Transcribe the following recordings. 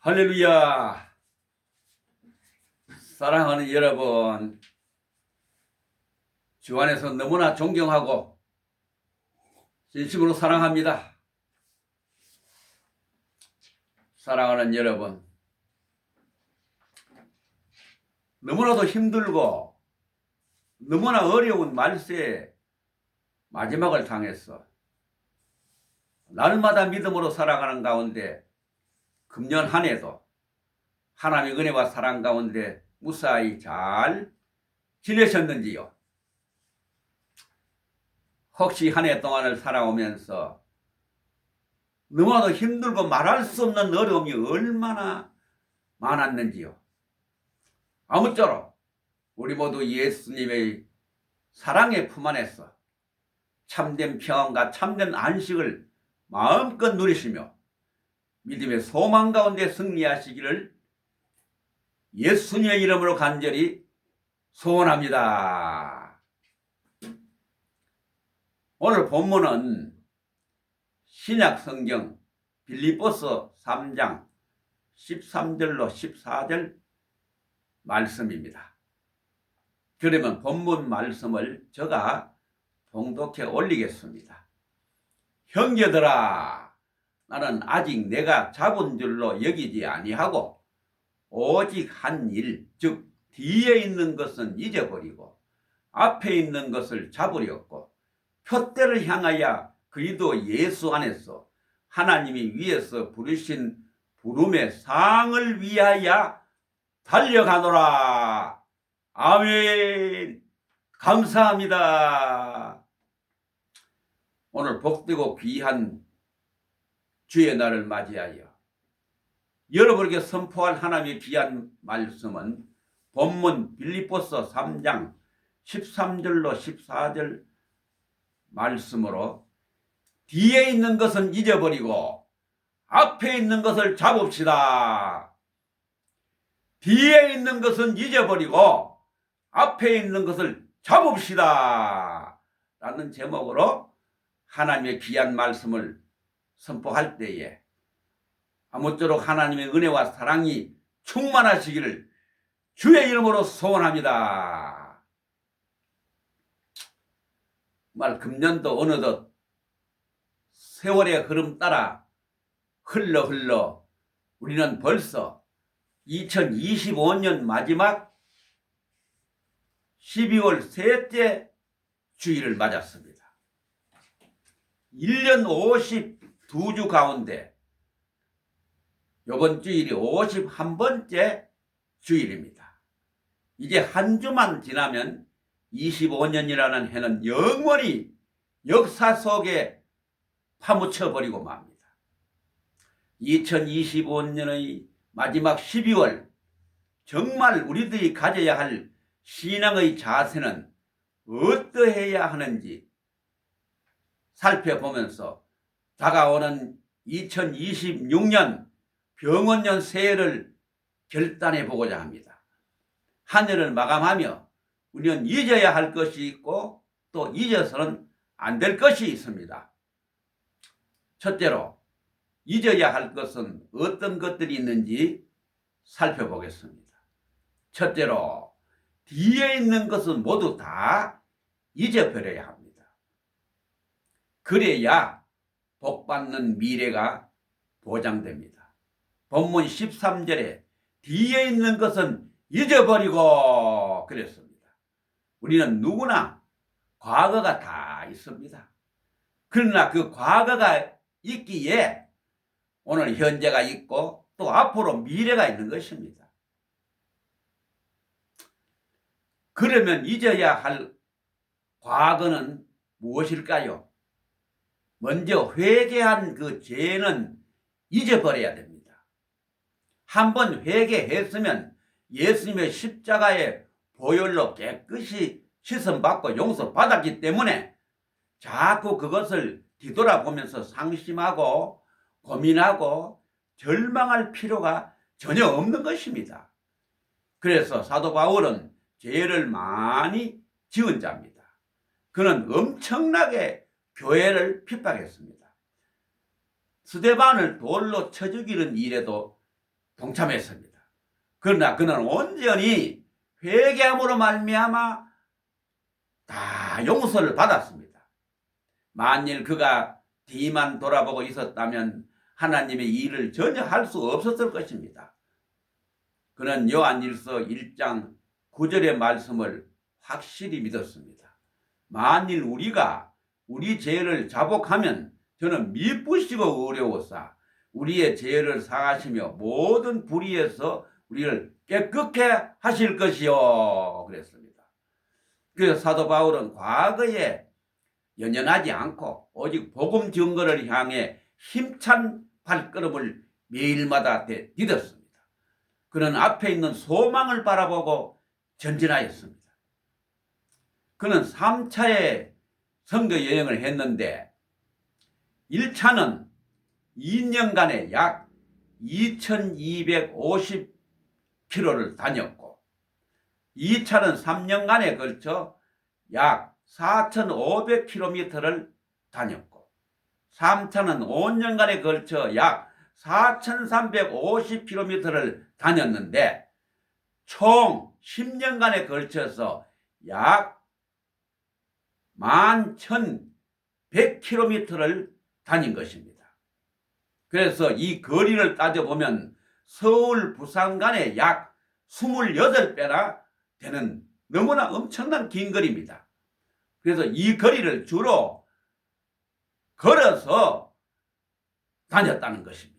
할렐루야. 사랑하는 여러분, 주 안에서 너무나 존경하고 진심으로 사랑합니다. 사랑하는 여러분, 너무나도 힘들고 너무나 어려운 말세의 마지막을 당했어. 날마다 믿음으로 살아가는 가운데 금년 한 해도 하나님의 은혜와 사랑 가운데 무사히 잘 지내셨는지요? 혹시 한 해 동안을 살아오면서 너무나도 힘들고 말할 수 없는 어려움이 얼마나 많았는지요? 아무쪼록 우리 모두 예수님의 사랑의 품 안에서 참된 평안과 참된 안식을 마음껏 누리시며 믿음의 소망 가운데 승리하시기를 예수님의 이름으로 간절히 소원합니다. 오늘 본문은 신약 성경 빌립보서 3장 13절로 14절 말씀입니다. 그러면 본문 말씀을 제가 봉독해 올리겠습니다. 형제들아, 나는 아직 내가 잡은 줄로 여기지 아니하고 오직 한 일, 즉 뒤에 있는 것은 잊어버리고 앞에 있는 것을 잡으려고 표대를 향하여 그리스도 예수 안에서 하나님이 위에서 부르신 부름의 상을 위하여 달려가노라. 아멘. 감사합니다. 오늘 복되고 귀한 주의 날을 맞이하여 여러분에게 선포할 하나님의 귀한 말씀은 본문 빌립보서 3장 13절로 14절 말씀으로 뒤에 있는 것은 잊어버리고 앞에 있는 것을 잡읍시다. 뒤에 있는 것은 잊어버리고 앞에 있는 것을 잡읍시다. 라는 제목으로 하나님의 귀한 말씀을 선포할 때에 아무쪼록 하나님의 은혜와 사랑이 충만하시기를 주의 이름으로 소원합니다. 정말 금년도 어느덧 세월의 흐름 따라 흘러 우리는 벌써 2025년 마지막 12월 셋째 주일을 맞았습니다. 1년 52주 가운데 이번 주일이 51번째 주일입니다. 이제 한 주만 지나면 25년이라는 해는 영원히 역사 속에 파묻혀버리고 맙니다. 2025년의 마지막 12월, 정말 우리들이 가져야 할 신앙의 자세는 어떠해야 하는지 살펴보면서 다가오는 2026년 병원년 새해를 결단해 보고자 합니다. 한 해를 마감하며 우리는 잊어야 할 것이 있고 또 잊어서는 안 될 것이 있습니다. 첫째로 잊어야 할 것은 어떤 것들이 있는지 살펴보겠습니다. 첫째로 뒤에 있는 것은 모두 다 잊어버려야 합니다. 그래야 복받는 미래가 보장됩니다. 본문 13절에 뒤에 있는 것은 잊어버리고 그랬습니다. 우리는 누구나 과거가 다 있습니다. 그러나 그 과거가 있기에 오늘 현재가 있고 또 앞으로 미래가 있는 것입니다. 그러면 잊어야 할 과거는 무엇일까요? 먼저 회개한 그 죄는 잊어버려야 됩니다. 한번 회개했으면 예수님의 십자가의 보혈로 깨끗이 씻음받고 용서받았기 때문에 자꾸 그것을 뒤돌아보면서 상심하고 고민하고 절망할 필요가 전혀 없는 것입니다. 그래서 사도 바울은 죄를 많이 지은 자입니다. 그는 엄청나게 교회를 핍박했습니다. 스데반을 돌로 쳐 죽이는 일에도 동참했습니다. 그러나 그는 온전히 회개함으로 말미암아 다 용서를 받았습니다. 만일 그가 뒤만 돌아보고 있었다면 하나님의 일을 전혀 할 수 없었을 것입니다. 그는 요한일서 1장 9절의 말씀을 확실히 믿었습니다. 만일 우리가 우리 죄를 자복하면 저는 미쁘시고 어려워서 우리의 죄를 사하시며 모든 불의에서 우리를 깨끗게 하실 것이요 그랬습니다. 그래서 사도 바울은 과거에 연연하지 않고 오직 복음 증거를 향해 힘찬 발걸음을 매일마다 디뎠습니다. 그는 앞에 있는 소망을 바라보고 전진하였습니다. 그는 3차의 선교 여행을 했는데 1차는 2년간에 약 2250km를 다녔고 2차는 3년간에 걸쳐 약 4500km를 다녔고 3차는 5년간에 걸쳐 약 4350km를 다녔는데 총 10년간에 걸쳐서 약 11,100km를 다닌 것입니다. 그래서 이 거리를 따져보면 서울 부산 간에 약 28배나 되는 너무나 엄청난 긴 거리입니다. 그래서 이 거리를 주로 걸어서 다녔다는 것입니다.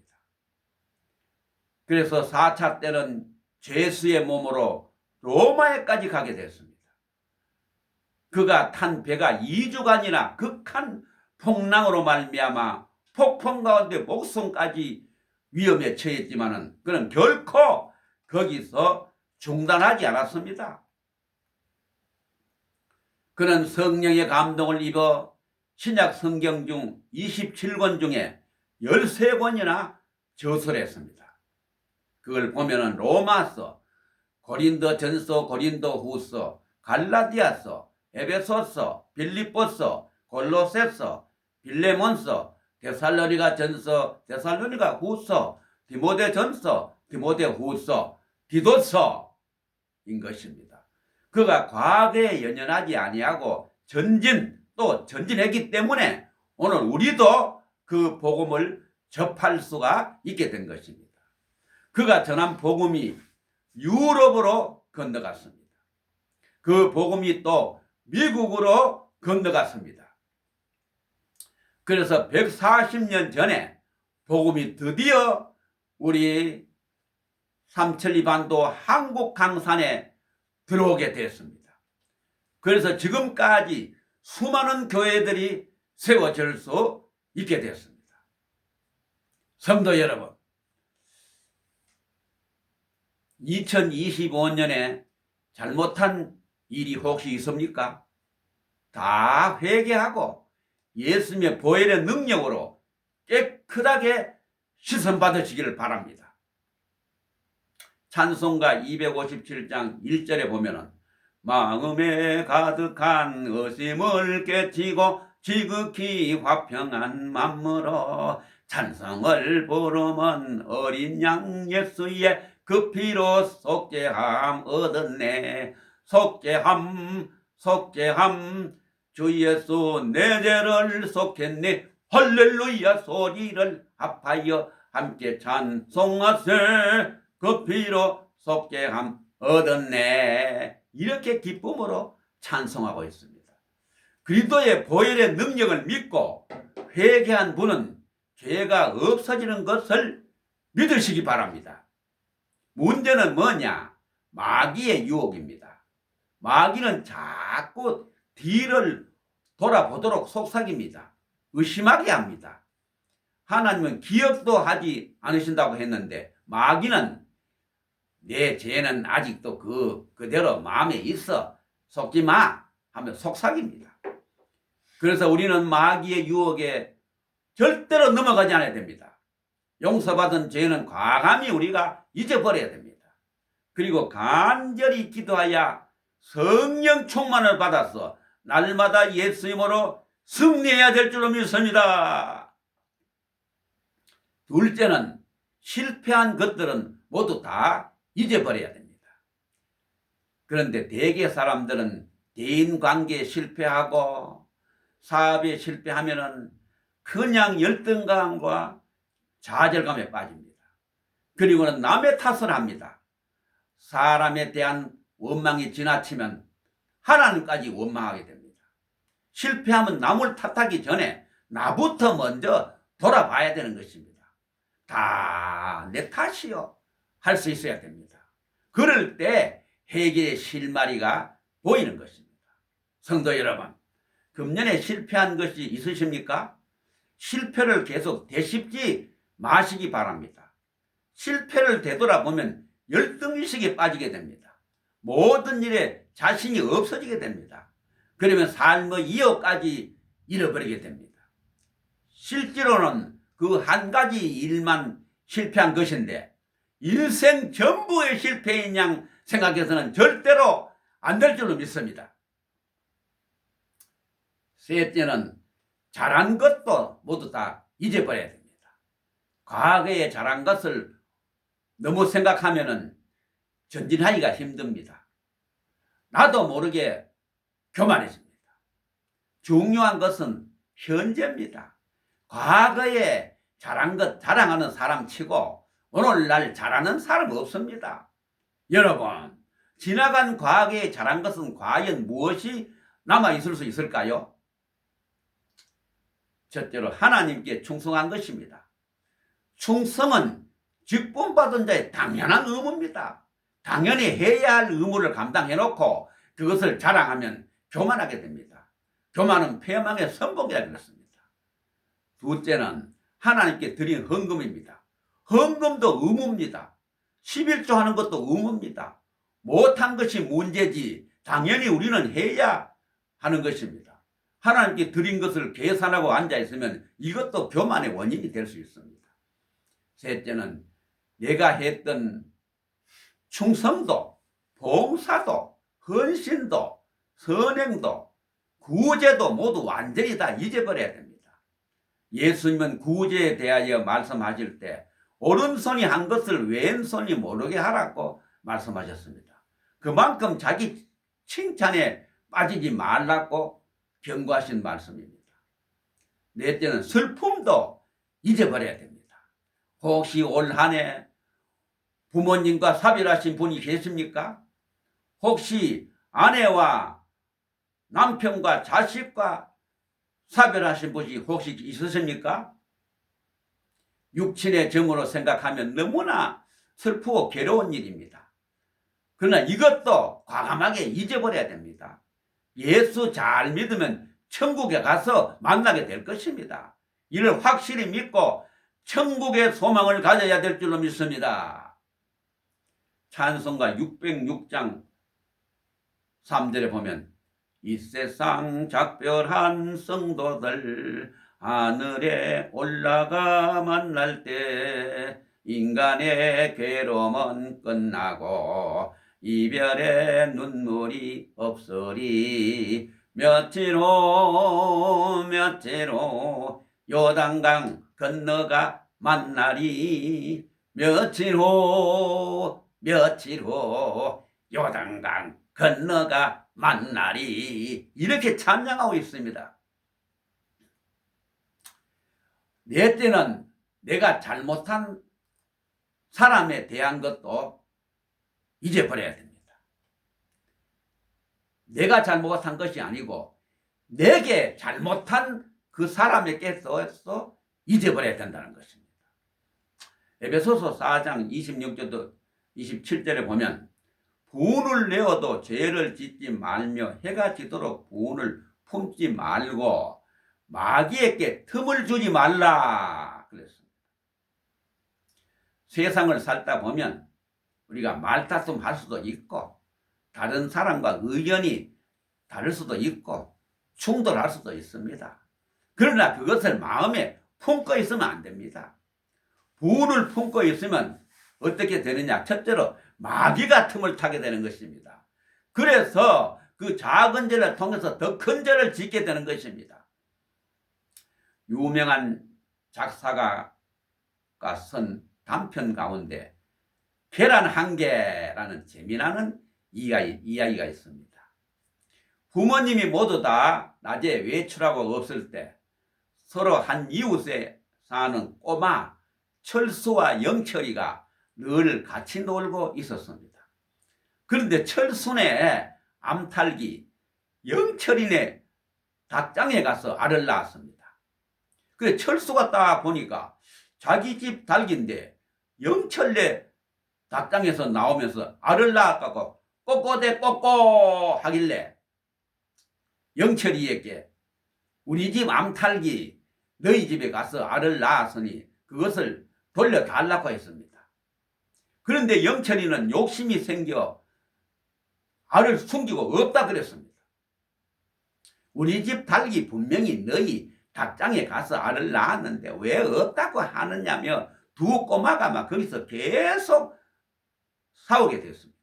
그래서 4차 때는 죄수의 몸으로 로마에까지 가게 됐습니다. 그가 탄 배가 2주간이나 극한 풍랑으로 말미암아 폭풍 가운데 목숨까지 위험에 처했지만은 그는 결코 거기서 중단하지 않았습니다. 그는 성령의 감동을 입어 신약 성경 중 27권 중에 13권이나 저술했습니다. 그걸 보면은 로마서, 고린도전서, 고린도후서, 갈라디아서, 에베소서, 빌립보서, 골로새서, 빌레몬서, 데살로니가전서, 데살로니가후서, 디모데전서, 디모데후서, 디도서인 것입니다. 그가 과거에 연연하지 아니하고 또 전진했기 때문에 오늘 우리도 그 복음을 접할 수가 있게 된 것입니다. 그가 전한 복음이 유럽으로 건너갔습니다. 그 복음이 또 미국으로 건너갔습니다. 그래서 140년 전에 복음이 드디어 우리 삼천리반도 한국 강산에 들어오게 됐습니다. 그래서 지금까지 수많은 교회들이 세워질 수 있게 됐습니다. 성도 여러분, 2025년에 잘못한 일이 혹시 있습니까? 다 회개하고 예수님의 보혈의 능력으로 깨끗하게 씻음받으시기를 바랍니다. 찬송가 257장 1절에 보면은 마음에 가득한 의심을 깨치고 지극히 화평한 맘으로 찬송을 부르면 어린 양 예수의 그 피로 속죄함 얻었네. 속죄함 주 예수 내 죄를 속했네. 할렐루야 소리를 합하여 함께 찬송하세. 그 피로 속죄함 얻었네. 이렇게 기쁨으로 찬송하고 있습니다. 그리스도의 보혈의 능력을 믿고 회개한 분은 죄가 없어지는 것을 믿으시기 바랍니다. 문제는 뭐냐? 마귀의 유혹입니다. 마귀는 자꾸 뒤를 돌아보도록 속삭입니다. 의심하게 합니다. 하나님은 기억도 하지 않으신다고 했는데 마귀는 내 죄는 아직도 그대로 마음에 있어. 속지 마 하면 속삭입니다. 그래서 우리는 마귀의 유혹에 절대로 넘어가지 않아야 됩니다. 용서받은 죄는 과감히 우리가 잊어버려야 됩니다. 그리고 간절히 기도하여 성령 충만을 받아서 날마다 예수님으로 승리해야 될 줄로 믿습니다. 둘째는 실패한 것들은 모두 다 잊어버려야 됩니다. 그런데 대개 사람들은 대인관계에 실패하고 사업에 실패하면은 그냥 열등감과 좌절감에 빠집니다. 그리고는 남의 탓을 합니다. 사람에 대한 원망이 지나치면 하나님까지 원망하게 됩니다. 실패하면 남을 탓하기 전에 나부터 먼저 돌아봐야 되는 것입니다. 다 내 탓이요 할 수 있어야 됩니다. 그럴 때 해결의 실마리가 보이는 것입니다. 성도 여러분, 금년에 실패한 것이 있으십니까? 실패를 계속 되씹지 마시기 바랍니다. 실패를 되돌아보면 열등의식에 빠지게 됩니다. 모든 일에 자신이 없어지게 됩니다. 그러면 삶의 이어까지 잃어버리게 됩니다. 실제로는 그 한 가지 일만 실패한 것인데 일생 전부의 실패인 양 생각해서는 절대로 안 될 줄로 믿습니다. 셋째는 잘한 것도 모두 다 잊어버려야 됩니다. 과거에 잘한 것을 너무 생각하면은 전진하기가 힘듭니다. 나도 모르게 교만해집니다. 중요한 것은 현재입니다. 과거에 잘한 것 자랑하는 사람 치고 오늘날 잘하는 사람 없습니다. 여러분, 지나간 과거에 잘한 것은 과연 무엇이 남아있을 수 있을까요? 첫째로 하나님께 충성한 것입니다. 충성은 직분받은 자의 당연한 의무입니다. 당연히 해야 할 의무를 감당해놓고 그것을 자랑하면 교만하게 됩니다. 교만은 패망의 선봉이라 그랬습니다. 둘째는 하나님께 드린 헌금입니다. 헌금도 의무입니다. 11조 하는 것도 의무입니다. 못한 것이 문제지 당연히 우리는 해야 하는 것입니다. 하나님께 드린 것을 계산하고 앉아있으면 이것도 교만의 원인이 될 수 있습니다. 셋째는 내가 했던 충성도, 봉사도, 헌신도, 선행도, 구제도 모두 완전히 다 잊어버려야 됩니다. 예수님은 구제에 대하여 말씀하실 때 오른손이 한 것을 왼손이 모르게 하라고 말씀하셨습니다. 그만큼 자기 칭찬에 빠지지 말라고 경고하신 말씀입니다. 넷째는 슬픔도 잊어버려야 됩니다. 혹시 올 한 해 부모님과 사별하신 분이 계십니까? 혹시 아내와 남편과 자식과 사별하신 분이 혹시 있으십니까? 육친의 정으로 생각하면 너무나 슬프고 괴로운 일입니다. 그러나 이것도 과감하게 잊어버려야 됩니다. 예수 잘 믿으면 천국에 가서 만나게 될 것입니다. 이를 확실히 믿고 천국의 소망을 가져야 될 줄로 믿습니다. 찬송가 606장 3절에 보면 이 세상 작별한 성도들 하늘에 올라가 만날 때 인간의 괴로움은 끝나고 이별의 눈물이 없으리 며칠 후 요단강 건너가 만나리 며칠 후 요단강 건너가 만나리 이렇게 찬양하고 있습니다. 넷째는 내가 잘못한 사람에 대한 것도 잊어버려야 됩니다. 내가 잘못한 것이 아니고 내게 잘못한 그 사람에게서 잊어버려야 된다는 것입니다. 에베소서 4장 26절도 27절에 보면 분을 내어도 죄를 짓지 말며 해가 지도록 분을 품지 말고 마귀에게 틈을 주지 말라 그랬습니다. 세상을 살다 보면 우리가 말다툼 할 수도 있고 다른 사람과 의견이 다를 수도 있고 충돌할 수도 있습니다. 그러나 그것을 마음에 품고 있으면 안 됩니다. 분을 품고 있으면 어떻게 되느냐? 첫째로 마귀가 틈을 타게 되는 것입니다. 그래서 그 작은 죄를 통해서 더 큰 죄를 짓게 되는 것입니다. 유명한 작사가가 쓴 단편 가운데 계란 한 개라는 재미나는 이야기가 있습니다. 부모님이 모두 다 낮에 외출하고 없을 때 서로 한 이웃에 사는 꼬마 철수와 영철이가 늘 같이 놀고 있었습니다. 그런데 철수네 암탉이 영철이네 닭장에 가서 알을 낳았습니다. 그래 철수가 딱 보니까 자기 집 닭인데 영철네 닭장에서 나오면서 알을 낳았다고 꼬꼬대 꼬꼬 하길래 영철이에게 우리 집 암탉이 너희 집에 가서 알을 낳았으니 그것을 돌려달라고 했습니다. 그런데 영철이는 욕심이 생겨 알을 숨기고 없다 그랬습니다. 우리 집 닭이 분명히 너희 닭장에 가서 알을 낳았는데 왜 없다고 하느냐며 두 꼬마가 막 거기서 계속 싸우게 됐습니다.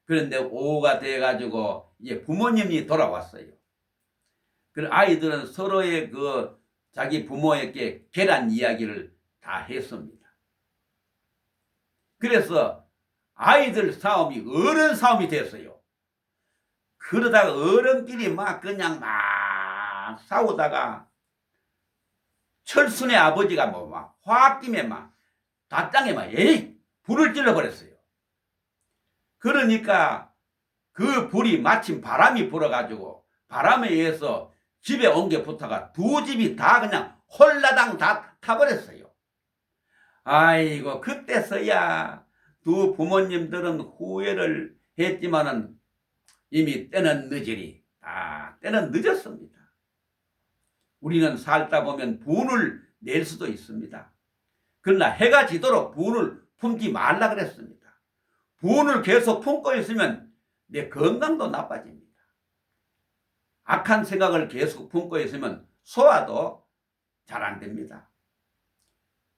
그런데 오후가 돼가지고 이제 부모님이 돌아왔어요. 그 아이들은 서로의 그 자기 부모에게 계란 이야기를 다 했습니다. 그래서 아이들 싸움이 어른 싸움이 됐어요. 그러다가 어른끼리 막 그냥 막 싸우다가 철순의 아버지가 뭐 막 화학김에 막 닭장에 막 불을 질러버렸어요. 그러니까 그 불이 마침 바람이 불어가지고 바람에 의해서 집에 옮겨 붙어가 두 집이 다 그냥 홀라당 다 타버렸어요. 아이고 그때서야 두 부모님들은 후회를 했지만은 이미 때는 늦으리 때는 늦었습니다. 우리는 살다 보면 분을 낼 수도 있습니다. 그러나 해가 지도록 분을 품지 말라 그랬습니다. 분을 계속 품고 있으면 내 건강도 나빠집니다. 악한 생각을 계속 품고 있으면 소화도 잘 안 됩니다.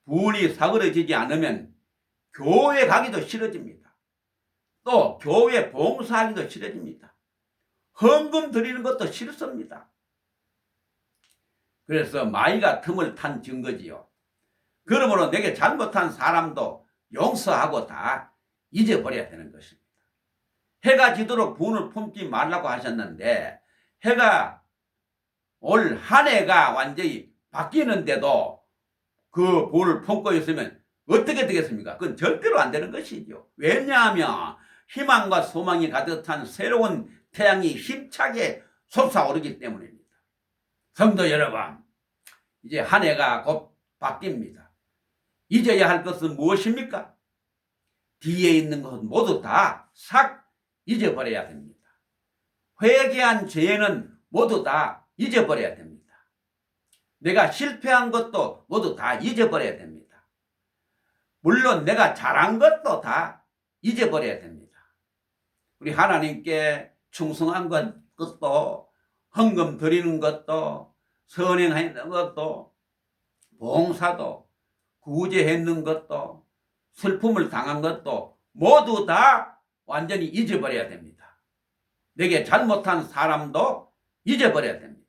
분이 사그러지지 않으면 교회 가기도 싫어집니다. 또 교회 봉사하기도 싫어집니다. 헌금 드리는 것도 싫습니다. 그래서 마이가 틈을 탄 증거지요. 그러므로 내게 잘못한 사람도 용서하고 다 잊어버려야 되는 것입니다. 해가 지도록 분을 품지 말라고 하셨는데 해가 올 한 해가 완전히 바뀌는데도 그 분을 품고 있으면 어떻게 되겠습니까? 그건 절대로 안 되는 것이죠. 왜냐하면 희망과 소망이 가득한 새로운 태양이 힘차게 솟아오르기 때문입니다. 성도 여러분, 이제 한 해가 곧 바뀝니다. 잊어야 할 것은 무엇입니까? 뒤에 있는 것은 모두 다 싹 잊어버려야 됩니다. 회개한 죄는 모두 다 잊어버려야 됩니다. 내가 실패한 것도 모두 다 잊어버려야 됩니다. 물론 내가 잘한 것도 다 잊어버려야 됩니다. 우리 하나님께 충성한 것도 헌금 드리는 것도 선행하는 것도 봉사도 구제했는 것도 슬픔을 당한 것도 모두 다 완전히 잊어버려야 됩니다. 내게 잘못한 사람도 잊어버려야 됩니다.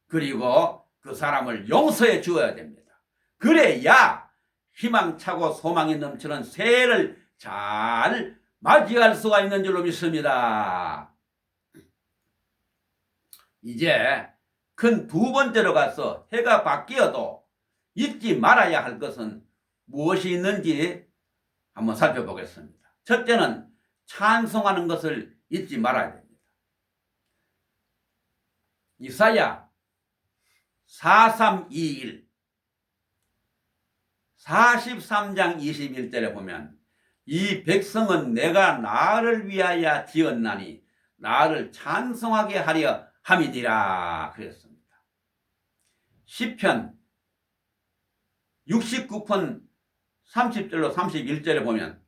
그리고 그 사람을 용서해 주어야 됩니다. 그래야 희망차고 소망이 넘치는 새해를 잘 맞이할 수가 있는 줄로 믿습니다. 이제 큰 두 번째로 가서 해가 바뀌어도 잊지 말아야 할 것은 무엇이 있는지 한번 살펴보겠습니다. 첫째는 찬송하는 것을 잊지 말아야 됩니다. 이사야 4321 43장 21절에 보면 이 백성은 내가 나를 위하여 지었나니 나를 찬송하게 하려 함이니라 그랬습니다. 시편 69편 30절로 31절에 보면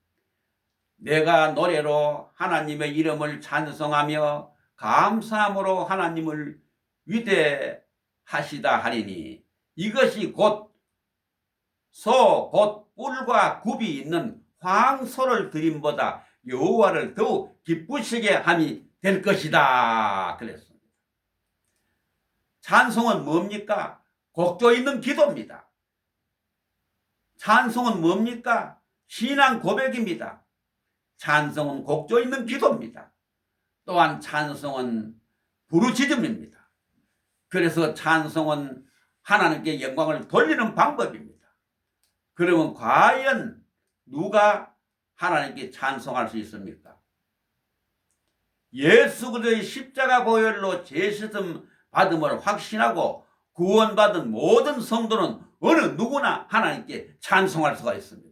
내가 노래로 하나님의 이름을 찬송하며 감사함으로 하나님을 위대하시다 하리니 이것이 곧 뿔과 굽이 있는 황소를 드림보다 여호와를 더욱 기쁘시게 함이 될 것이다 그랬습니다. 찬송은 뭡니까? 곡조 있는 기도입니다. 찬송은 뭡니까? 신앙 고백입니다. 찬송은 곡조 있는 기도입니다. 또한 찬송은 부르짖음입니다. 그래서 찬송은 하나님께 영광을 돌리는 방법입니다. 그러면 과연 누가 하나님께 찬송할 수 있습니까? 예수 그리스도의 십자가 보혈로 죄시름 받음을 확신하고 구원받은 모든 성도는 어느 누구나 하나님께 찬송할 수가 있습니다.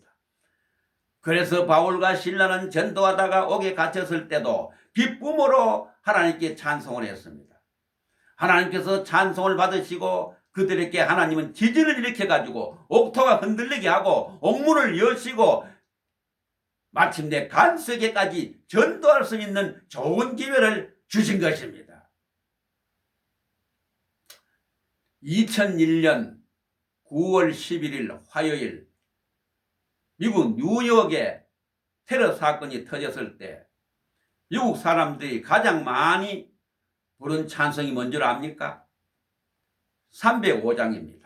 그래서 바울과 실라는 전도하다가 옥에 갇혔을 때도 기쁨으로 하나님께 찬송을 했습니다. 하나님께서 찬송을 받으시고 그들에게 하나님은 지진을 일으켜가지고 옥토가 흔들리게 하고 옥문을 여시고 마침내 간세계까지 전도할 수 있는 좋은 기회를 주신 것입니다. 2001년 9월 11일 화요일 미국 뉴욕에 테러 사건이 터졌을 때 미국 사람들이 가장 많이 부른 찬송이 뭔 줄 압니까? 305장입니다.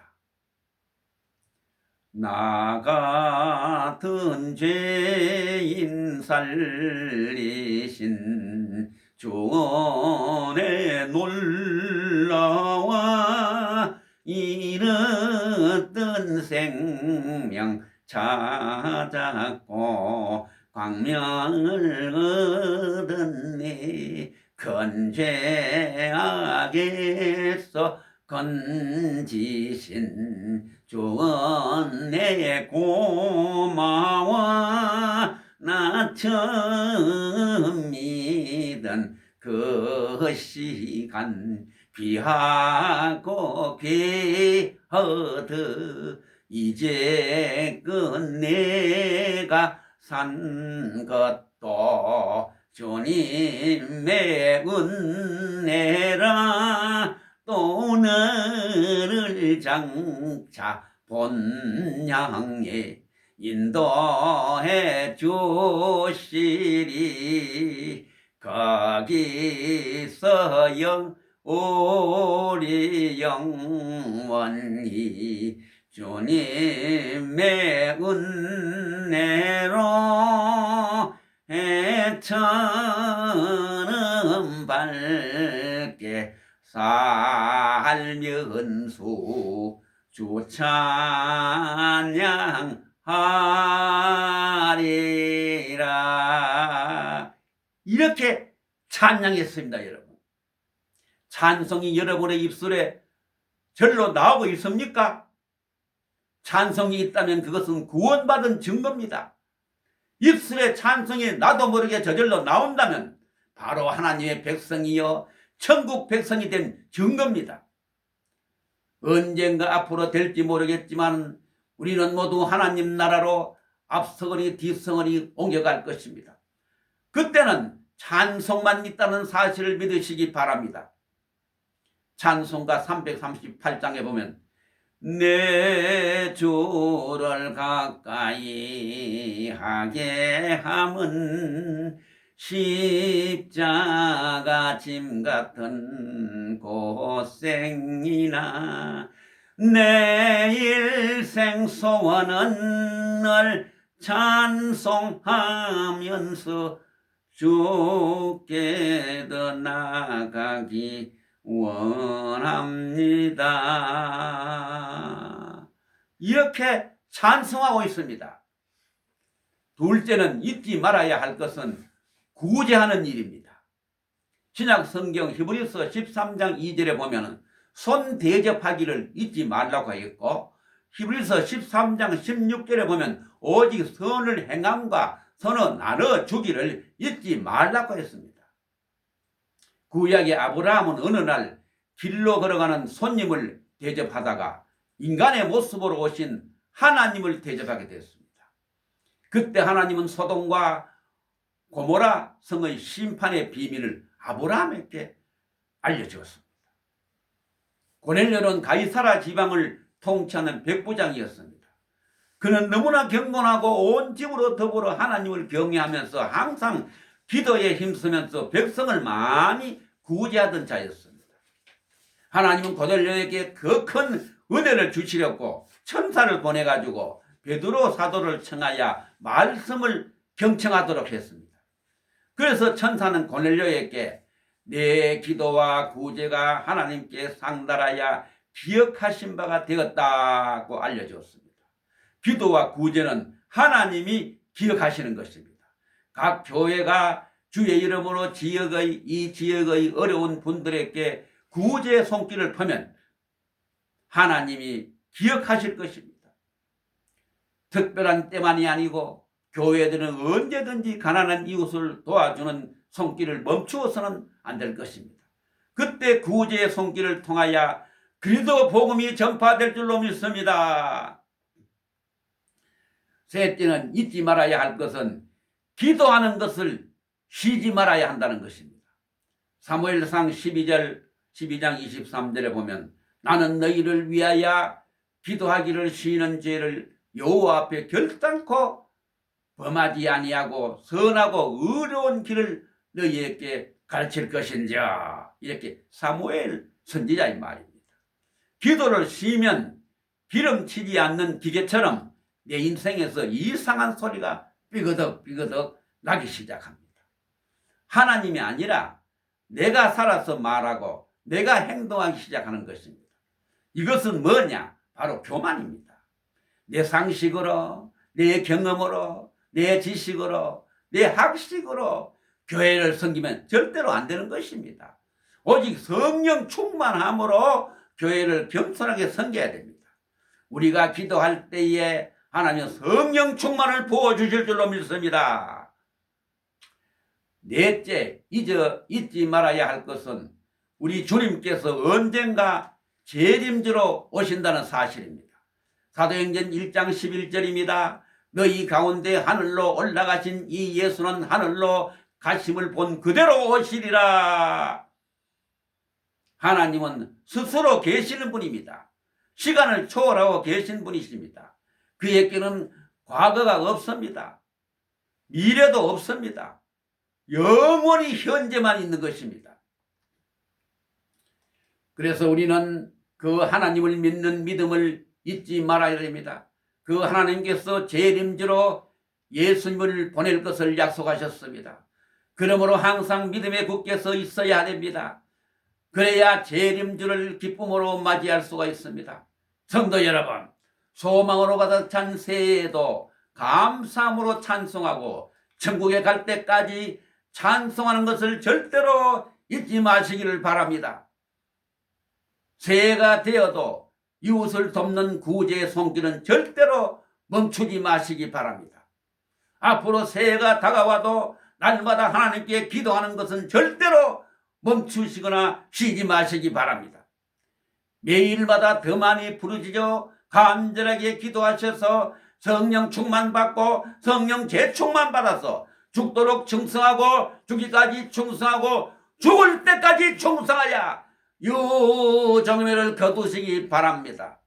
나 같은 죄인 살리신 주의 놀라와 이르던 생명 찾았고 광명을 얻었네. 큰 죄악에서 건지신 주은 내 고마워. 나 처음 믿은 그 시간 귀하고 귀하드. 이제 내가 산 것도 주님의 은혜라. 또 너를 장차 본향에 인도해 주시리. 거기서 우리 영원히 주님의 은혜로 해처럼 밝게 살면서 주 찬양하리라. 이렇게 찬양했습니다. 여러분, 찬송이 여러분의 입술에 절로 나오고 있습니까? 찬송이 있다면 그것은 구원받은 증거입니다. 입술에 찬송이 나도 모르게 저절로 나온다면 바로 하나님의 백성이여 천국 백성이 된 증거입니다. 언젠가 앞으로 될지 모르겠지만 우리는 모두 하나님 나라로 앞서거니 뒤서거니 옮겨갈 것입니다. 그때는 찬송만 있다는 사실을 믿으시기 바랍니다. 찬송가 338장에 보면 내 주를 가까이 하게 함은 십자가 짐 같은 고생이나 내 일생 소원은 널 찬송하면서 주께 더 나아가기 원합니다. 이렇게 찬송하고 있습니다. 둘째는 잊지 말아야 할 것은 구제하는 일입니다. 신약 성경 히브리서 13장 2절에 보면 손 대접하기를 잊지 말라고 했고, 히브리서 13장 16절에 보면 오직 선을 행함과 선을 나눠주기를 잊지 말라고 했습니다. 구약의 아브라함은 어느 날 길로 걸어가는 손님을 대접하다가 인간의 모습으로 오신 하나님을 대접하게 되었습니다. 그때 하나님은 소돔과 고모라 성의 심판의 비밀을 아브라함에게 알려주었습니다. 고넬료는 가이사라 지방을 통치하는 백부장이었습니다. 그는 너무나 경건하고 온 집으로 더불어 하나님을 경외하면서 항상 기도에 힘쓰면서 백성을 많이 구제하던 자였습니다. 하나님은 고넬료에게 그 큰 은혜를 주시려고 천사를 보내가지고 베드로 사도를 청하여 말씀을 경청하도록 했습니다. 그래서 천사는 고넬료에게 내 기도와 구제가 하나님께 상달하여 기억하신 바가 되었다고 알려주었습니다. 기도와 구제는 하나님이 기억하시는 것입니다. 각 교회가 주의 이름으로 이 지역의 어려운 분들에게 구제 손길을 펴면 하나님이 기억하실 것입니다. 특별한 때만이 아니고 교회들은 언제든지 가난한 이웃을 도와주는 손길을 멈추어서는 안 될 것입니다. 그때 구제의 손길을 통하여 그리스도 복음이 전파될 줄로 믿습니다. 셋째는 잊지 말아야 할 것은 기도하는 것을 쉬지 말아야 한다는 것입니다. 사무엘상 12장 23절에 보면 나는 너희를 위하여 기도하기를 쉬는 죄를 여호와 앞에 결단코 범하지 아니하고 선하고 의로운 길을 너희에게 가르칠 것인자. 이렇게 사무엘 선지자의 말입니다. 기도를 쉬면 기름치지 않는 기계처럼 내 인생에서 이상한 소리가 삐그덕 나기 시작합니다. 하나님이 아니라 내가 살아서 말하고 내가 행동하기 시작하는 것입니다. 이것은 뭐냐? 바로 교만입니다. 내 상식으로, 내 경험으로, 내 지식으로, 내 학식으로 교회를 섬기면 절대로 안 되는 것입니다. 오직 성령 충만함으로 교회를 겸손하게 섬겨야 됩니다. 우리가 기도할 때에 하나님은 성령 충만을 부어주실 줄로 믿습니다. 넷째, 잊지 말아야 할 것은 우리 주님께서 언젠가 재림주로 오신다는 사실입니다. 사도행전 1장 11절입니다. 너희 가운데 하늘로 올라가신 이 예수는 하늘로 가심을 본 그대로 오시리라. 하나님은 스스로 계시는 분입니다. 시간을 초월하고 계신 분이십니다. 그에게는 과거가 없습니다. 미래도 없습니다. 영원히 현재만 있는 것입니다. 그래서 우리는 그 하나님을 믿는 믿음을 잊지 말아야 됩니다. 그 하나님께서 재림주로 예수님을 보낼 것을 약속하셨습니다. 그러므로 항상 믿음에 굳게 서 있어야 됩니다. 그래야 재림주를 기쁨으로 맞이할 수가 있습니다. 성도 여러분, 소망으로 가득 찬 새해에도 감사함으로 찬송하고 천국에 갈 때까지 찬송하는 것을 절대로 잊지 마시기를 바랍니다. 새해가 되어도 이웃을 돕는 구제의 손길은 절대로 멈추지 마시기 바랍니다. 앞으로 새해가 다가와도 날마다 하나님께 기도하는 것은 절대로 멈추시거나 쉬지 마시기 바랍니다. 매일마다 더 많이 부르짖어 간절하게 기도하셔서 성령 충만 받고 성령 재충만 받아서 죽도록 충성하고 죽기까지 충성하고 죽을 때까지 충성하여 유정회를 거두시기 바랍니다.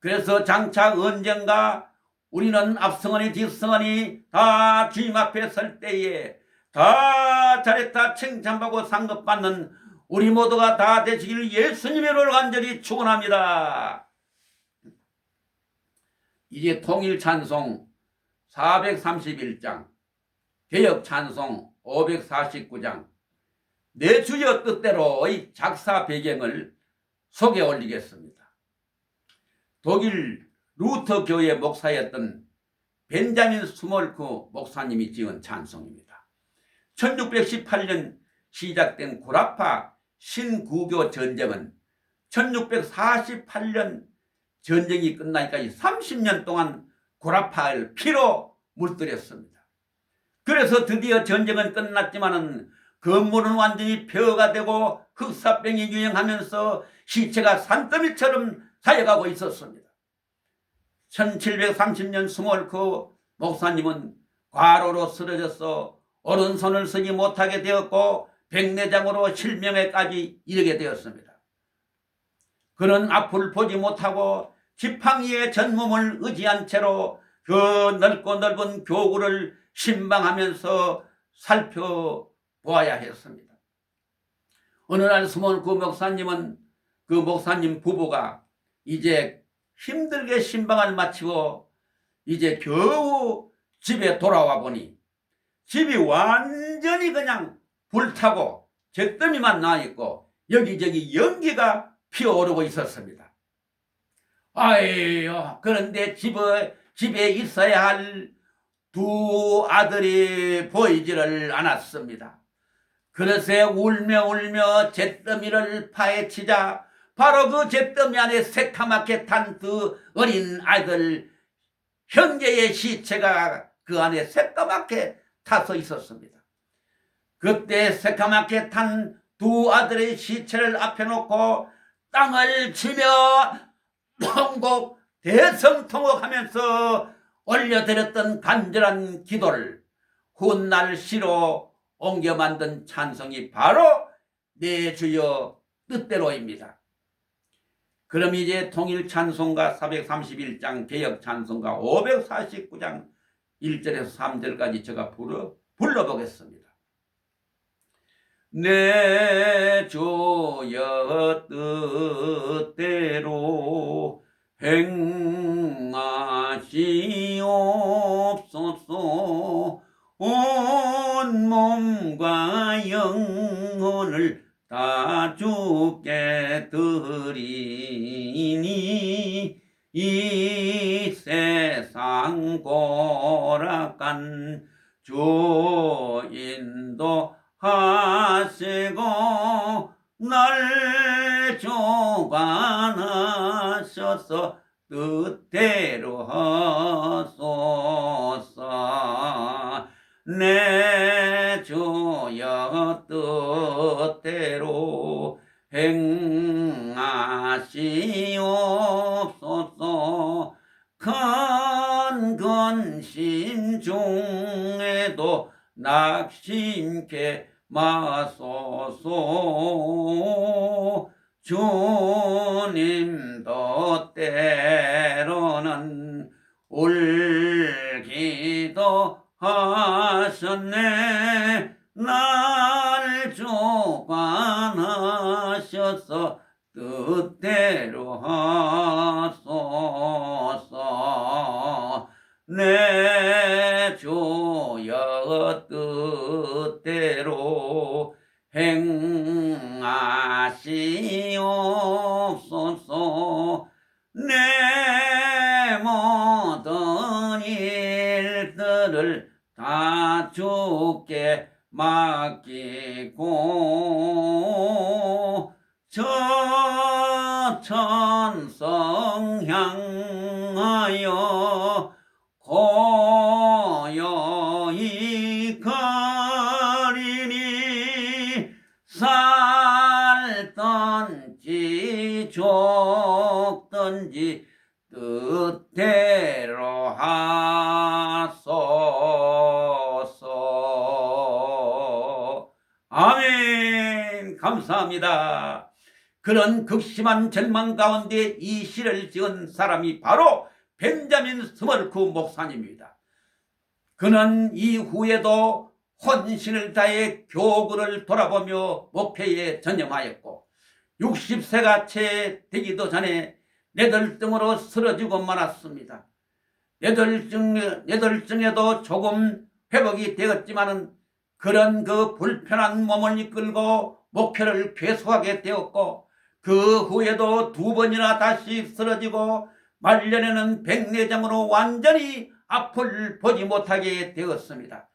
그래서 장차 언젠가 우리는 앞성언이 뒷성언이 다 주님 앞에 설 때에 다 잘했다 칭찬받고 상급받는 우리 모두가 다 되시기를 예수님의 이름으로 간절히 축원합니다. 이제 통일 찬송 431장, 개역 찬송 549장, 내 주여 뜻대로의 작사 배경을 소개 올리겠습니다. 독일 루터 교회 목사였던 벤자민 스몰크 목사님이 지은 찬송입니다. 1618년 시작된 구라파 신구교 전쟁은 1648년 전쟁이 끝나기까지 30년 동안 구라파를 피로 물들였습니다. 그래서 드디어 전쟁은 끝났지만은 건물은 완전히 폐허가 되고 흑사병이 유행하면서 시체가 산더미처럼 쌓여가고 있었습니다. 1730년 스몰크 목사님은 과로로 쓰러져서 오른손을 쓰지 못하게 되었고 백내장으로 실명에까지 이르게 되었습니다. 그는 앞을 보지 못하고 지팡이의 전몸을 의지한 채로 그 넓고 넓은 교구를 신방하면서 살펴보아야 했습니다. 어느 날 스몰크 목사님은 그 목사님 부부가 이제 힘들게 신방을 마치고 이제 겨우 집에 돌아와 보니 집이 완전히 그냥 불타고 잿더미만 나있고 여기저기 연기가 피어오르고 있었습니다. 아유, 그런데 집에 있어야 할 두 아들이 보이지를 않았습니다. 그릇에 울며 잿더미를 파헤치자 바로 그 잿더미 안에 새카맣게 탄 두 어린 아이들 형제의 시체가 그 안에 새까맣게 타서 있었습니다. 그때 새까맣게 탄 두 아들의 시체를 앞에 놓고 땅을 치며 통곡 대성통곡하면서 올려드렸던 간절한 기도를 훗날 시로 옮겨 만든 찬송이 바로 내 주여 뜻대로입니다. 그럼 이제 통일 찬송가 431장 개역 찬송가 549장 1절에서 3절까지 제가 불러보겠습니다. 내 주여 뜻대로 행하시옵소서. 온 몸과 영혼을 다 주께 드리니 이 세상 고락한 주 인도하시고 날 주관하셔서 뜻대로 하소서. 내 주여 뜻대로 행하시옵소서. 큰 근심 중에도 낙심케 마소서. 주님도 때로는 울기도 하셨네. 날 주관하셔서 뜻대로 하소서. 내 주여 뜻대로 행하시옵소서. 내 모든 일들을 다 주께 맡기고 저 천성 향하여 고요히 거리니 살든지 죽든지 뜻대로 하소서. 아멘. 감사합니다. 그런 극심한 절망 가운데 이 시를 지은 사람이 바로 벤자민 스멀크 목사님입니다. 그는 이후에도 헌신을 다해 교구를 돌아보며 목회에 전념하였고 60세가 채 되기도 전에 뇌졸중으로 쓰러지고 말았습니다. 뇌졸중에도 조금 회복이 되었지만은 그런 그 불편한 몸을 이끌고 목회를 계속하게 되었고 그 후에도 두 번이나 다시 쓰러지고 말년에는 백내장으로 완전히 앞을 보지 못하게 되었습니다.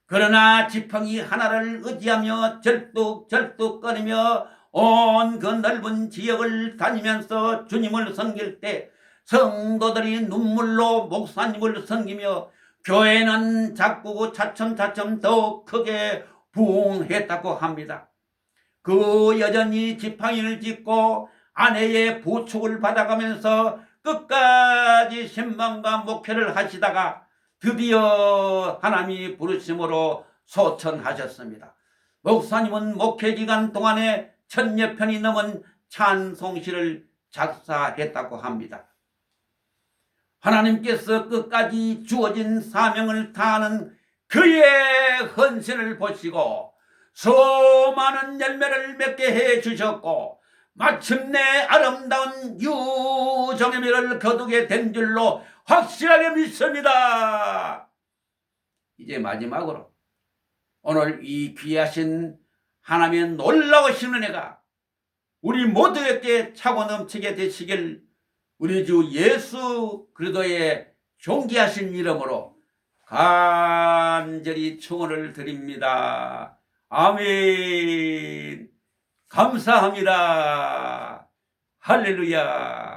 그러나 지팡이 하나를 의지하며 절뚝절뚝거리며 온 그 넓은 지역을 다니면서 주님을 섬길 때 성도들이 눈물로 목사님을 섬기며 교회는 자꾸 차츰차츰 더 크게 부흥했다고 합니다. 그 여전히 지팡이를 짚고 아내의 부축을 받아가면서 끝까지 신방과 목회를 하시다가 드디어 하나님이 부르심으로 소천하셨습니다. 목사님은 목회 기간 동안에 1000여 편이 넘은 찬송시를 작사했다고 합니다. 하나님께서 끝까지 주어진 사명을 다하는 그의 헌신을 보시고 수많은 열매를 맺게 해주셨고 마침내 아름다운 유정의미를 거두게 된 줄로 확실하게 믿습니다. 이제 마지막으로 오늘 이 귀하신 하나님의 놀라우신 은혜가 우리 모두에게 차고 넘치게 되시길 우리 주 예수 그리스도의 존귀하신 이름으로 간절히 축원을 드립니다. 아멘. 감사합니다. 할렐루야.